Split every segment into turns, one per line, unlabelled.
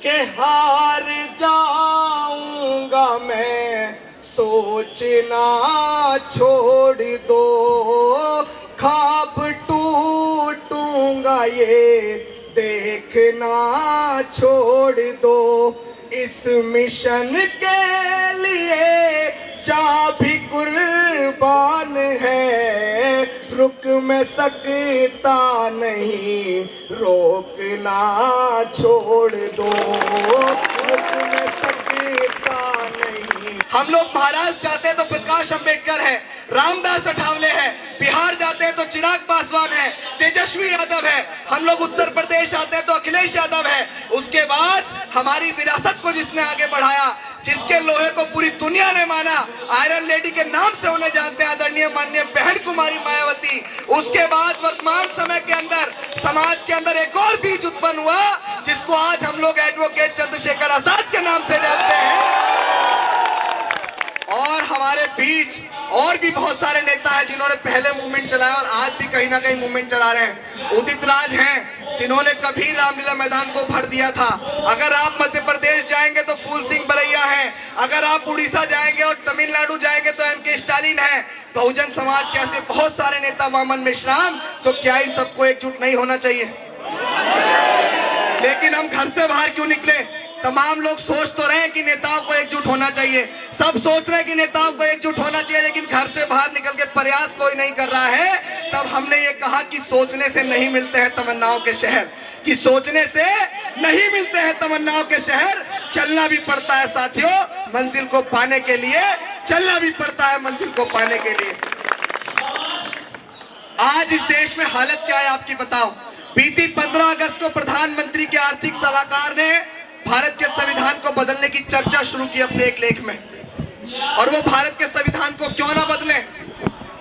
कि हार जाऊंगा मैं, सोचना छोड़ दो, ख्वाब टूटूंगा ये देखना छोड़ दो। इस मिशन के लिए जा भी कुर्बान है, रुक मैं सकता नहीं, रोकना छोड़ दो, रुक मैं सकता नहीं। हम लोग महाराष्ट्र जाते हैं तो प्रकाश अंबेडकर है, रामदास अठावले है, बिहार जाते हैं तो चिराग पासवान है, तेजस्वी यादव है, हम लोग उत्तर प्रदेश आते हैं तो अखिलेश यादव है। उसके बाद हमारी विरासत को जिसने आगे बढ़ाया, जिसके लोहे को पूरी दुनिया ने माना, आयरन लेडी के नाम से उन्हें जानते हैं, आदरणीय माननीय बहन कुमारी मायावती। उसके बाद वर्तमान समय के अंदर समाज के अंदर एक और बीज उत्पन्न हुआ, जिसको आज हम लोग एडवोकेट चंद्रशेखर आजाद के नाम से जानते हैं। और हमारे बीच और भी बहुत सारे नेता हैं जिन्होंने पहले मूवमेंट चलाया और आज भी कहीं ना कहीं मूवमेंट चला रहे हैं। उदित राज हैं जिन्होंने कभी रामलीला मैदान को भर दिया था। अगर आप मध्य प्रदेश जाएंगे तो फूल सिंह बरैया हैं, अगर आप उड़ीसा जाएंगे और तमिलनाडु जाएंगे तो एम.के. स्टालिन है। बहुजन समाज के ऐसे बहुत सारे नेता, वामन मिश्राम, तो क्या इन सबको एकजुट नहीं होना चाहिए? लेकिन हम घर से बाहर क्यों निकले? तमाम लोग सोच तो रहे हैं कि नेताओं को एकजुट होना चाहिए, सब सोच रहे हैं कि नेताओं को एकजुट होना चाहिए, लेकिन घर से बाहर निकल के प्रयास कोई नहीं कर रहा है। तब हमने ये कहा कि सोचने से नहीं मिलते हैं तमन्नाओं के शहर, कि सोचने से नहीं मिलते हैं तमन्नाओं के शहर, चलना भी पड़ता है साथियों मंजिल को पाने के लिए, चलना भी पड़ता है मंजिल को पाने के लिए। आज इस देश में हालत क्या है आपकी बताओ। बीती 15 अगस्त को प्रधानमंत्री के आर्थिक सलाहकार ने भारत के संविधान को बदलने की चर्चा शुरू की अपने एक लेख में। और वो भारत के संविधान को क्यों ना बदले?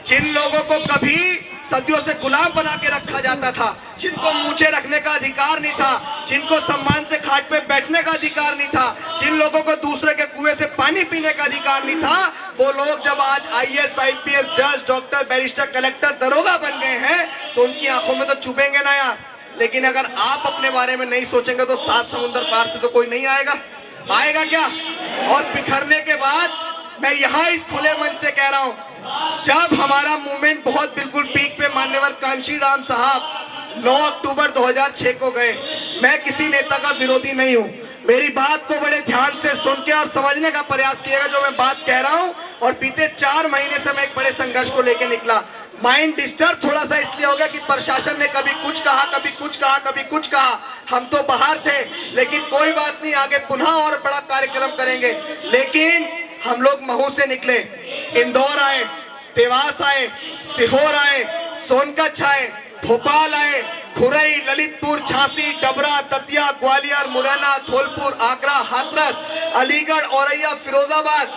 जिन लोगों को कभी सदियों से गुलाम बना के रखा जाता था, जिनको मूछें रखने का अधिकार नहीं था, जिनको सम्मान से खाट पे बैठने का अधिकार नहीं था, जिन लोगों को दूसरे के कुएं से पानी पीने का अधिकार नहीं था, वो लोग जब आज IAS, IPS, जज, डॉक्टर, बैरिस्टर, कलेक्टर, दरोगा बन गए हैं तो उनकी आंखों में तो चुभेंगे ना यार। लेकिन अगर आप अपने बारे में नहीं सोचेंगे तो 7 समुद्र पार से तो कोई नहीं आएगा। आएगा क्या? और बिखरने के बाद मैं यहाँ इस खुले मन से कह रहा हूँ, जब हमारा मूवमेंट बहुत बिल्कुल पीक पे, मान्यवर कांशीराम साहब 9 अक्टूबर 2006 को गए। मैं किसी नेता का विरोधी नहीं हूँ, मेरी बात को बड़े ध्यान से सुन के और समझने का प्रयास किएगा जो मैं बात कह रहा हूँ। और बीते 4 महीने से मैं एक बड़े संघर्ष को लेकर निकला। माइंड डिस्टर्ब थोड़ा सा इसलिए हो गया कि प्रशासन ने कभी कुछ कहा, कभी कुछ कहा, कभी कुछ कहा। हम तो बाहर थे, लेकिन कोई बात नहीं, आगे पुनः और बड़ा कार्यक्रम करेंगे। लेकिन हम लोग महू से निकले, इंदौर आए, देवास आए, सीहोर आए, सोनकच्छ आए, भोपाल आए, खुरई, ललितपुर, झांसी, डबरा, दतिया, ग्वालियर, मुरैना, धौलपुर, आगरा, हाथरस, अलीगढ़, औरैया, फिरोजाबाद,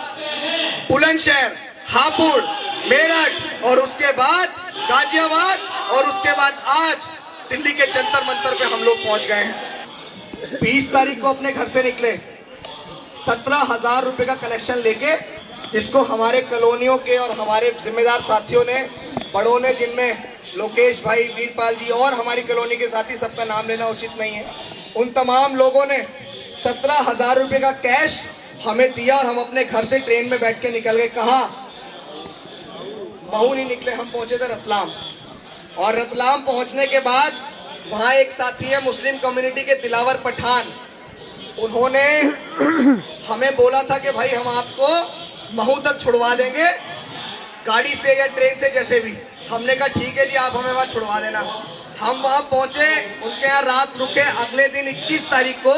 बुलंदशहर, हापुड़, मेरठ और उसके बाद गाजियाबाद और उसके बाद आज दिल्ली के जंतर मंतर पे हम लोग पहुंच गए हैं। 20 तारीख को अपने घर से निकले 17,000 रुपए का कलेक्शन लेके, जिसको हमारे कॉलोनियों के और हमारे जिम्मेदार साथियों ने, बड़ों ने, जिनमें लोकेश भाई, वीरपाल जी और हमारी कॉलोनी के साथी, सबका नाम लेना उचित नहीं है, उन तमाम लोगों ने 17,000 रुपए का कैश हमें दिया और हम अपने घर से ट्रेन में बैठ के निकल गए। कहाँ? महू नहीं निकले, हम पहुंचे थे रतलाम। और रतलाम पहुंचने के बाद वहाँ एक साथी है मुस्लिम कम्युनिटी के, दिलावर पठान, उन्होंने हमें बोला था कि भाई हम आपको महू तक छुड़वा देंगे गाड़ी से या ट्रेन से, जैसे भी। हमने कहा ठीक है जी, आप हमें वहाँ छुड़वा देना। हम वहाँ पहुंचे, उनके यहाँ रात रुके। अगले दिन 21 तारीख को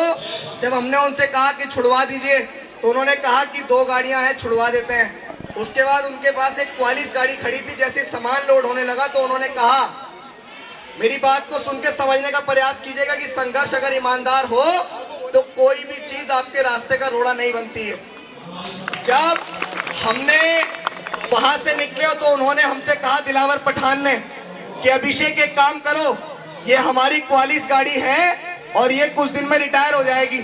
जब हमने उनसे कहा कि छुड़वा दीजिए, तो उन्होंने कहा कि 2 गाड़ियां हैं, छुड़वा देते हैं। उसके बाद उनके पास एक 44 गाड़ी खड़ी थी। जैसे सामान लोड होने लगा तो उन्होंने कहा, मेरी बात को सुन के समझने का प्रयास कीजिएगा कि संघर्ष अगर ईमानदार हो तो कोई भी चीज आपके रास्ते का रोड़ा नहीं बनती है। जब हमने वहां से निकले तो उन्होंने हमसे कहा, दिलावर पठान ने, कि अभिषेक एक काम करो, ये हमारी 44 गाड़ी है और ये कुछ दिन में रिटायर हो जाएगी,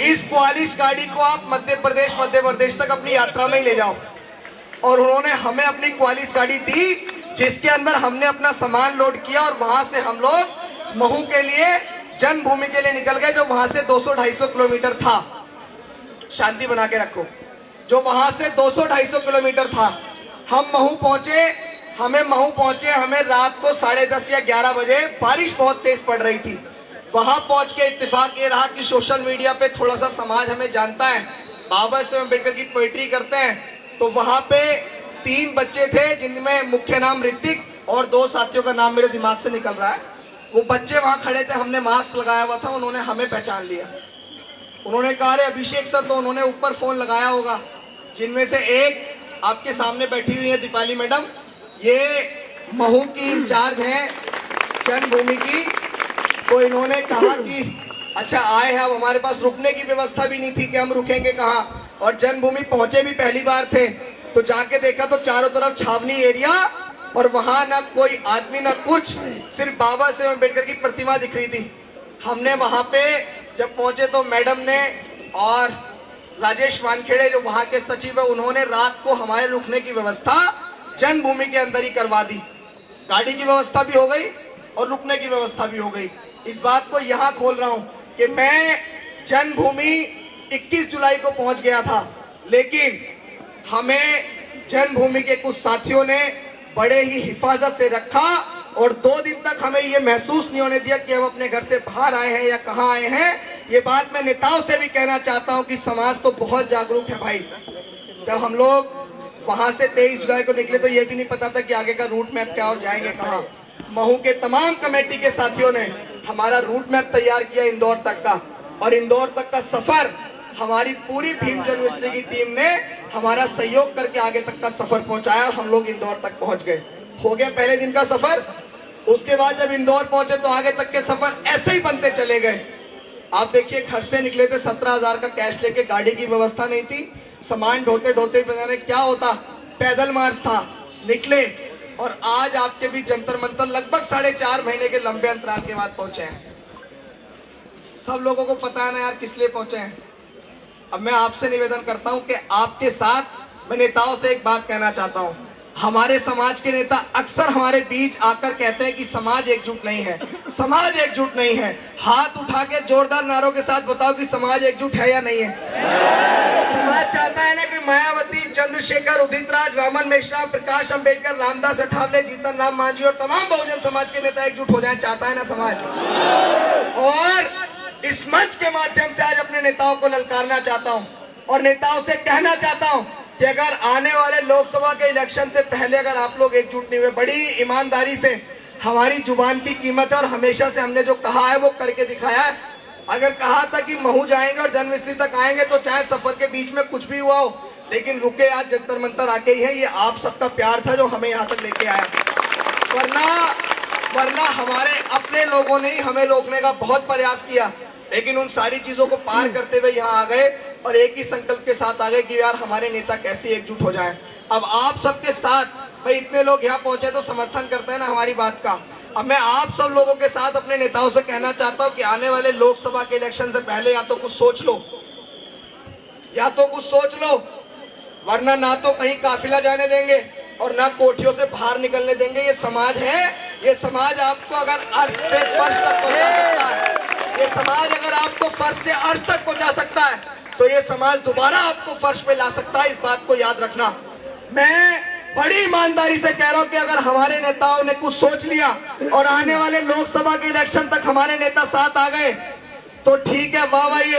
इस 44 गाड़ी को आप मध्य प्रदेश तक अपनी यात्रा में ही ले जाओ। और उन्होंने हमें अपनी 44 गाड़ी दी, जिसके अंदर हमने अपना सामान लोड किया और वहां से हम लोग महू के लिए जन्मभूमि के लिए निकल गए, जो वहां से 200-250 किलोमीटर था। शांति बना के रखो। जो वहां से 200-250 किलोमीटर था, हम महू पहुंचे। हमें रात को 10:30 या 11 बजे, बारिश बहुत तेज पड़ रही थी। वहां पहुंच के इत्तेफाक ये रहा कि सोशल मीडिया पे थोड़ा सा समाज हमें जानता है, बाबा साहेब अम्बेडकर की पोइट्री करते हैं। तो वहां पे 3 बच्चे थे, जिनमें मुख्य नाम ऋतिक और 2 साथियों का नाम मेरे दिमाग से निकल रहा है। वो बच्चे वहां खड़े थे, हमने मास्क लगाया हुआ था, उन्होंने हमें पहचान लिया। उन्होंने कहा, अरे अभिषेक सर, तो उन्होंने ऊपर फोन लगाया होगा। जिनमें से एक आपके सामने बैठी हुई है दीपाली मैडम, ये महू की इंचार्ज हैं जन्मभूमि की। तो इन्होंने कहा कि अच्छा आए हैं, अब हमारे पास रुकने की व्यवस्था भी नहीं थी कि हम रुकेंगे कहाँ, और जन्मभूमि पहुंचे भी पहली बार थे। तो जाके देखा तो चारों तरफ छावनी एरिया, और वहां ना कोई आदमी ना कुछ, सिर्फ बाबा साहेब अम्बेडकर की प्रतिमा दिख रही थी। हमने वहां पे जब पहुंचे तो मैडम ने और राजेश वानखेड़े जो वहां के सचिव है, उन्होंने रात को हमारे रुकने की व्यवस्था जन्मभूमि के अंदर ही करवा दी। गाड़ी की व्यवस्था भी हो गई और रुकने की व्यवस्था भी हो गई। इस बात को यहाँ खोल रहा हूँ कि मैं जन्मभूमि 21 जुलाई को पहुंच गया था, लेकिन हमें जन्मभूमि के कुछ साथियों ने बड़े ही हिफाजत से रखा, और 2 दिन तक हमें ये महसूस नहीं होने दिया कि हम अपने घर से बाहर आए हैं या कहाँ आए हैं। ये बात मैं नेताओं से भी कहना चाहता हूँ कि समाज तो बहुत जागरूक है भाई। जब हम लोग वहां से 23 जुलाई को निकले तो ये भी नहीं पता था कि आगे का रूट मैप क्या और जाएंगे कहाँ। महू के तमाम कमेटी के साथियों ने हमारा रूट मैप तैयार किया इंदौर तक का, और इंदौर तक का सफर हमारी पूरी भीम जन्मस्थली की टीम ने हमारा सहयोग करके आगे तक का सफर पहुंचाया, और हम लोग इंदौर तक पहुंच गए। हो गया पहले दिन का सफर। उसके बाद जब इंदौर पहुंचे तो आगे तक के सफर ऐसे ही बनते चले गए। आप देखिए, घर से निकले थे 17,000 का कैश लेके, गाड़ी की व्यवस्था नहीं थी, सामान ढोते ढोते पता नहीं क्या होता, पैदल मार्च था, निकले, और आज आपके बीच जंतर मंतर लगभग 4.5 महीने के लंबे अंतराल के बाद पहुंचे हैं। सब लोगों को पता है ना यार किस लिए पहुंचे हैं। अब मैं आपसे निवेदन करता हूं कि आपके साथ मैं नेताओं से एक बात कहना चाहता हूं। हमारे समाज के नेता अक्सर हमारे बीच आकर कहते हैं कि समाज एकजुट नहीं है, समाज एकजुट नहीं है। हाथ उठा के जोरदार नारों के साथ बताओ कि समाज एकजुट है या नहीं है। समाज चाहता है ना कि मायावती, चंद्रशेखर, उदित राज, वामन मिश्रा, प्रकाश अंबेडकर, रामदास अठावले, जीतन राम मांझी और तमाम बहुजन समाज के नेता एकजुट हो जाए, चाहता है ना समाज। और इस मंच के माध्यम से आज अपने नेताओं को ललकारना चाहता हूं, और नेताओं से कहना चाहता हूं कि अगर आने वाले लोकसभा के इलेक्शन से पहले अगर आप लोग एकजुट नहीं हुए, बड़ी ईमानदारी से हमारी जुबान की कीमत है, और हमेशा से हमने जो कहा है वो करके दिखाया है। अगर कहा था कि महू जाएंगे और जन्मस्थली तक आएंगे, तो चाहे सफर के बीच में कुछ भी हुआ हो, लेकिन रुके आज जंतर मंतर आके ही है। ये आप सबका प्यार था जो हमें यहाँ तक लेके आया, वरना हमारे अपने लोगों ने ही हमें रोकने का बहुत प्रयास किया, लेकिन उन सारी चीजों को पार करते हुए यहाँ आ गए, और एक ही संकल्प के साथ आ गए कि यार हमारे नेता कैसे एकजुट हो जाएं। अब आप सबके साथ भाई, इतने लोग यहाँ पहुंचे तो समर्थन करते हैं ना हमारी बात का। अब मैं आप सब लोगों के साथ अपने नेताओं से कहना चाहता हूं कि आने वाले लोकसभा के इलेक्शन से पहले या तो कुछ सोच लो, वरना ना तो कहीं काफिला जाने देंगे और ना कोठियों से बाहर निकलने देंगे। ये समाज है, ये समाज आपको अगर अर्श से फर्श तक पहुंचा सकता है, ये समाज अगर आपको फर्श से अर्श तक पहुंचा सकता है, तो ये समाज दोबारा आपको फर्श पे ला सकता है। इस बात को याद रखना। मैं बड़ी ईमानदारी से कह रहा हूं कि अगर हमारे नेताओं ने कुछ सोच लिया और आने वाले लोकसभा के इलेक्शन तक हमारे नेता साथ आ गए तो ठीक है, वाह भाई।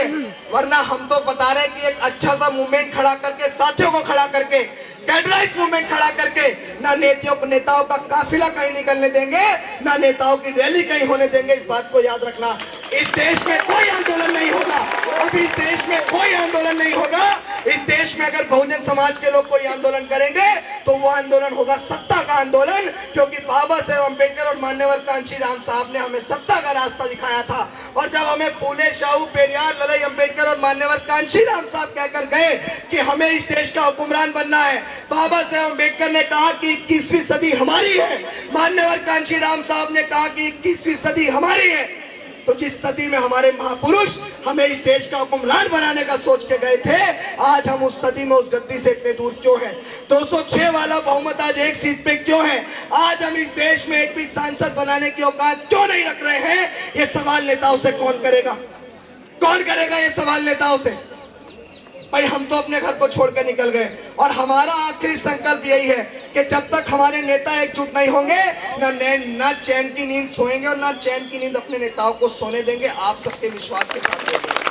वरना हम तो बता रहे हैं कि एक अच्छा सा मूवमेंट खड़ा करके, साथियों को खड़ा करके, कैडराइज मूवमेंट खड़ा करके, ना नेताओं का काफिला कहीं निकलने देंगे, ना नेताओं की रैली कहीं होने देंगे। इस बात को याद रखना। इस देश में कोई आंदोलन नहीं होगा, अभी इस देश में कोई आंदोलन नहीं होगा। इस देश में अगर बहुजन समाज के लोग कोई आंदोलन करेंगे तो वो आंदोलन होगा सत्ता का आंदोलन, क्योंकि बाबा साहेब अम्बेडकर और मान्यवर कांशीराम साहब ने हमें सत्ता का रास्ता दिखाया था। और जब हमें फूले, शाहू, पेरियार, ललई अम्बेडकर और मान्यवर कांशीराम साहब कहकर गए कि हमें इस देश का हुक्मरान बनना है, बाबा साहेब अम्बेडकर ने कहा कि 21वीं सदी हमारी है, मान्यवर कांशीराम साहब ने कहा कि 21वीं सदी हमारी है। तो जिस सदी में हमारे महापुरुष हमें इस देश का हुक्मरान बनाने का सोच के गए थे, आज हम उस सदी में उस गद्दी से इतने दूर क्यों हैं? 206 वाला बहुमत आज एक सीट पे क्यों है? आज हम इस देश में एक भी सांसद बनाने की औकात क्यों नहीं रख रहे हैं? ये सवाल नेताओं से कौन करेगा? कौन करेगा ये सवाल नेताओं से? भाई हम तो अपने घर को छोड़कर निकल गए और हमारा आखिरी संकल्प यही है कि जब तक हमारे नेता एकजुट नहीं होंगे ना चैन की नींद सोएंगे और ना चैन की नींद अपने नेताओं को सोने देंगे। आप सबके विश्वास के साथ।